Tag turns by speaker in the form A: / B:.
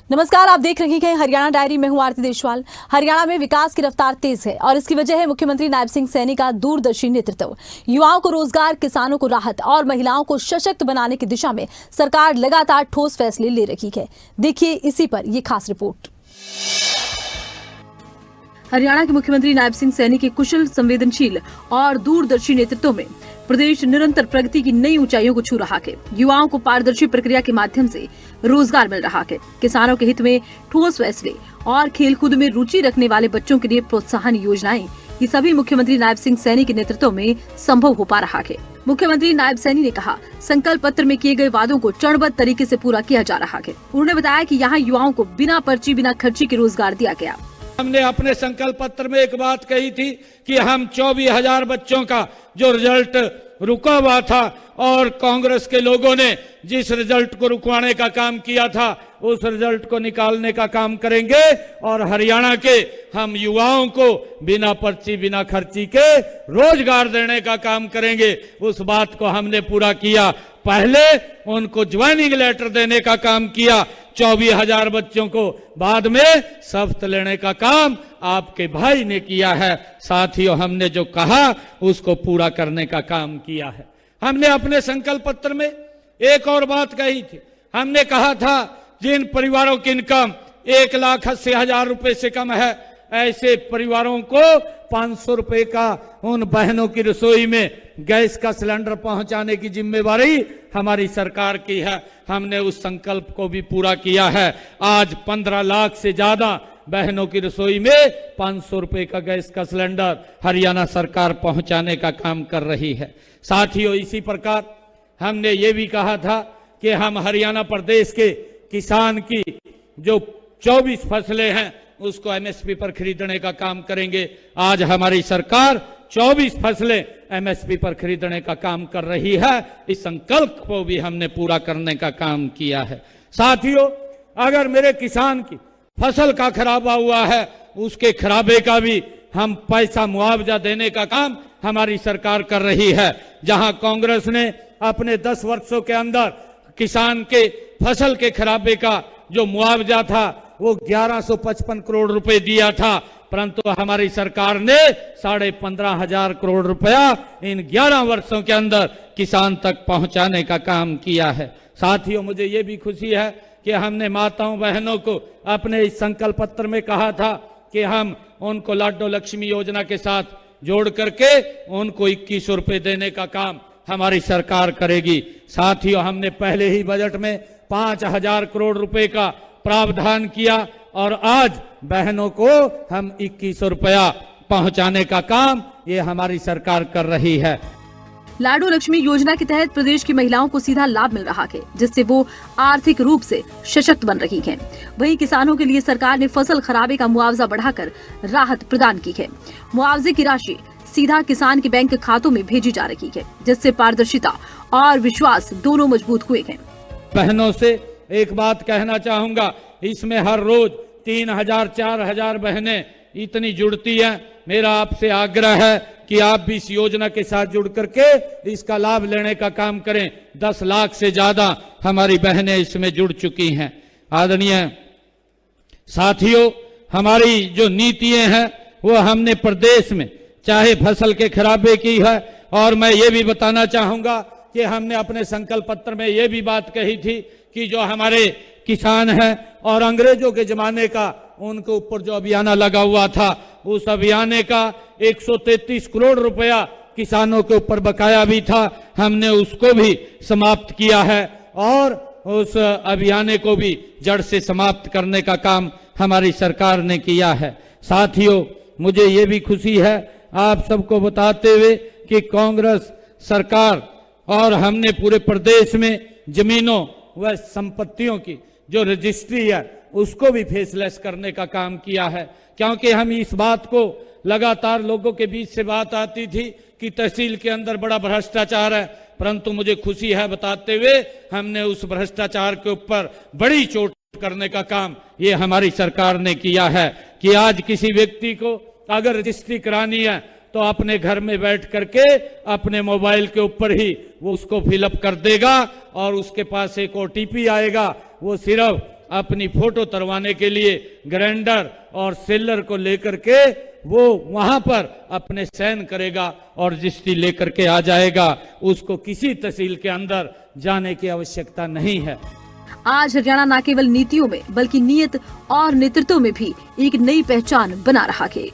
A: नमस्कार, आप देख रही हैं हरियाणा डायरी में हूं आरती देशवाल। हरियाणा में विकास की रफ्तार तेज है और इसकी वजह है मुख्यमंत्री नायब सिंह सैनी का दूरदर्शी नेतृत्व। युवाओं को रोजगार, किसानों को राहत और महिलाओं को सशक्त बनाने की दिशा में सरकार लगातार ठोस फैसले ले रही है। देखिए इसी पर ये खास रिपोर्ट। हरियाणा के मुख्यमंत्री नायब सिंह सैनी के कुशल, संवेदनशील और दूरदर्शी नेतृत्व में प्रदेश निरंतर प्रगति की नई ऊंचाइयों को छू रहा है। युवाओं को पारदर्शी प्रक्रिया के माध्यम से रोजगार मिल रहा है। किसानों के हित में ठोस फैसले और खेलकूद में रुचि रखने वाले बच्चों के लिए प्रोत्साहन योजनाएं, ये सभी मुख्यमंत्री नायब सिंह सैनी के नेतृत्व में संभव हो पा रहा है। मुख्यमंत्री नायब सैनी ने कहा, संकल्प पत्र में किए गए वादों को चरणबद्ध तरीके से पूरा किया जा रहा है। उन्होंने बताया कि यहाँ युवाओं को बिना पर्ची, बिना खर्ची के रोजगार दिया गया।
B: हमने अपने संकल्प पत्र में एक बात कही थी कि हम 24,000 बच्चों का जो रिजल्ट रुका हुआ था और कांग्रेस के लोगों ने जिस रिजल्ट को रुकवाने का काम किया था, उस रिजल्ट को निकालने का काम करेंगे और हरियाणा के हम युवाओं को बिना पर्ची, बिना खर्ची के रोजगार देने का काम करेंगे। उस बात को हमने पूरा किया। पहले उनको ज्वाइनिंग लेटर देने का काम किया 24,000 बच्चों को, बाद में शपथ लेने का काम आपके भाई ने किया है। साथियों, हमने जो कहा उसको पूरा करने का काम किया है। हमने अपने संकल्प पत्र में एक और बात कही थी। हमने कहा था जिन परिवारों की इनकम 1,80,000 रुपए से कम है, ऐसे परिवारों को 500 रुपए का उन बहनों की रसोई में गैस का सिलेंडर पहुंचाने की जिम्मेवारी हमारी सरकार की है। हमने उस संकल्प को भी पूरा किया है। आज 15 लाख से ज्यादा बहनों की रसोई में 500 रुपए का गैस का सिलेंडर हरियाणा सरकार पहुंचाने का काम कर रही है। साथियों, इसी प्रकार हमने ये भी कहा था कि हम हरियाणा प्रदेश के किसान की जो 24 फसलें हैं उसको एमएसपी पर खरीदने का काम करेंगे। आज हमारी सरकार 24 फसलें एमएसपी पर खरीदने का काम कर रही है। इस संकल्प को भी हमने पूरा करने का काम किया है। साथियों, अगर मेरे किसान की फसल का खराबा हुआ है, उसके खराबे का भी हम पैसा मुआवजा देने का काम हमारी सरकार कर रही है। जहां कांग्रेस ने अपने 10 वर्षों के अंदर किसान के फसल के खराबे का जो मुआवजा था वो 1155 करोड़ रुपए दिया था, परंतु हमारी सरकार ने 15,500 करोड़ रुपया इन 11 वर्षों के अंदर किसान तक पहुंचाने का काम किया है। साथियों, मुझे ये भी खुशी है कि हमने माताओं बहनों को अपने इस संकल्प पत्र में कहा था कि हम उनको लाडो लक्ष्मी योजना के साथ जोड़ करके उनको 2100 रुपए देने का काम हमारी सरकार करेगी। साथियों, हमने पहले ही बजट में 5,000 करोड़ रुपए का प्रावधान किया और आज बहनों को हम 2100 रुपया पहुंचाने का काम ये हमारी सरकार कर रही है।
A: लाडो लक्ष्मी योजना के तहत प्रदेश की महिलाओं को सीधा लाभ मिल रहा है, जिससे वो आर्थिक रूप से सशक्त बन रही हैं। वहीं किसानों के लिए सरकार ने फसल खराबे का मुआवजा बढ़ाकर राहत प्रदान की है। मुआवजे की राशि सीधा किसान के बैंक खातों में भेजी जा रही है, जिससे पारदर्शिता और विश्वास दोनों मजबूत हुए हैं।
B: बहनों से एक बात कहना चाहूंगा, इसमें हर रोज 3,000-4,000 बहनें इतनी जुड़ती हैं। मेरा आपसे आग्रह है कि आप भी इस योजना के साथ जुड़ करके इसका लाभ लेने का काम करें। 10 लाख से ज्यादा हमारी बहनें इसमें जुड़ चुकी हैं। आदरणीय साथियों, हमारी जो नीतियां हैं वो हमने प्रदेश में चाहे फसल के खराबे की है, और मैं ये भी बताना चाहूंगा कि हमने अपने संकल्प पत्र में ये भी बात कही थी कि जो हमारे किसान हैं और अंग्रेजों के जमाने का उनके ऊपर जो अभियान लगा हुआ था, उस अभियान का 133 करोड़ रुपया किसानों के ऊपर बकाया भी था, हमने उसको भी समाप्त किया है और उस अभियान को भी जड़ से समाप्त करने का काम हमारी सरकार ने किया है। साथियों, मुझे ये भी खुशी है आप सबको बताते हुए कि कांग्रेस सरकार और हमने पूरे प्रदेश में जमीनों व संपत्तियों की जो रजिस्ट्री है उसको भी फेसलेस करने का काम किया है, क्योंकि हम इस बात को लगातार लोगों के बीच से बात आती थी कि तहसील के अंदर बड़ा भ्रष्टाचार है, परंतु मुझे खुशी है बताते हुए हमने उस भ्रष्टाचार के ऊपर बड़ी चोट करने का काम ये हमारी सरकार ने किया है कि आज किसी व्यक्ति को अगर रजिस्ट्री करानी है तो अपने घर में बैठ करके अपने मोबाइल के ऊपर ही वो उसको फिलअप कर देगा और उसके पास एक ओटीपी आएगा। वो सिर्फ अपनी फोटो तरवाने के लिए ग्राइंडर और सेलर को लेकर के वो वहां पर अपने साइन करेगा और रजिस्ट्री लेकर के आ जाएगा। उसको किसी तहसील के अंदर जाने की आवश्यकता नहीं है।
A: आज हरियाणा न केवल नीतियों में बल्कि नीयत और नेतृत्व में भी एक नई पहचान बना रहा है।